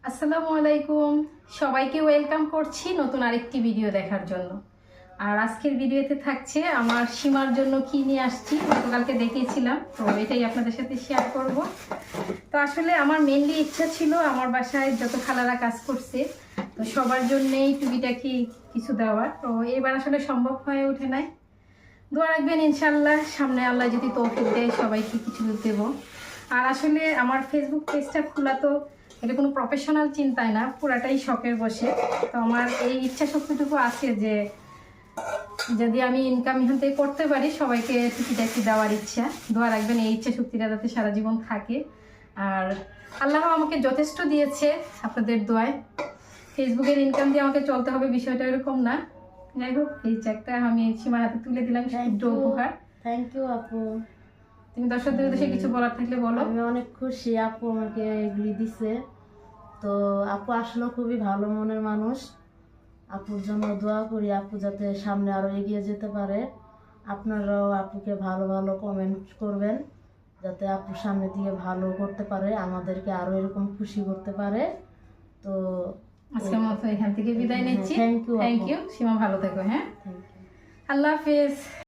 আসসালামু আলাইকুম, সবাইকে ওয়েলকাম করছি নতুন আরেকটি ভিডিও দেখার জন্য। আর আজকের ভিডিওতে থাকছে আমার সীমার জন্য কি নিয়ে আসছি, গতকালকে দেখিয়েছিলাম, তো এটাই আপনাদের সাথে শেয়ার করব। তো আসলে আমার মেনলি ইচ্ছা ছিল আমার বাসায় যত খালারা কাজ করছে তো সবার জন্যেই টুকিটাকি কিছু দেওয়ার, তো এবার আসলে সম্ভব হয়ে ওঠে নাই। দোয়া রাখবেন ইনশাল্লাহ, সামনে আল্লাহ যদি তৌফিক দেয় সবাইকে কিছু দেব। আর আসলে আমার ফেসবুক পেজটা খোলা তো এটা কোনো প্রফেশনাল চিন্তায় না, পুরাটাই শখের বসে। তো আমার এই ইচ্ছা শক্তিটুকু আছে যে যদি আমি ইনকাম এখান থেকে করতে পারি সবাইকে টুকিটাকি দেওয়ার ইচ্ছা। দোয়া রাখবেন এই ইচ্ছা শক্তিটা যাতে সারা জীবন থাকে। আর আল্লাহ আমাকে যথেষ্ট দিয়েছে আপনাদের দোয়ায়। ফেসবুকের ইনকাম দিয়ে আমাকে চলতে হবে বিষয়টা এরকম না। যাই হোক, এই চেকটা আমি সীমার হাতে তুলে দিলাম, একটু উপহার। থ্যাংক ইউ আপু। তুমি দর্শকদের উদ্দেশ্যে কিছু বলার থাকলে বলো। আমি অনেক খুশি আপু আমাকে এগুলি দিছে। তো আপু আসলে খুবই ভালো মনের মানুষ। আপুর জন্য দোয়া করি আপু যাতে সামনে আরো এগিয়ে যেতে পারে। আপনারাও আপুকে ভালো ভালো কমেন্ট করবেন যাতে আপু সামনের দিকে ভালো করতে পারে, আমাদেরকে আরো এরকম খুশি করতে পারে। তো আজকের মতো এখান থেকে বিদায় নিচ্ছি। Thank you. সীমা, ভালো থেকো। হ্যাঁ, থ্যাংক ইউ। আল্লাহ হাফেজ।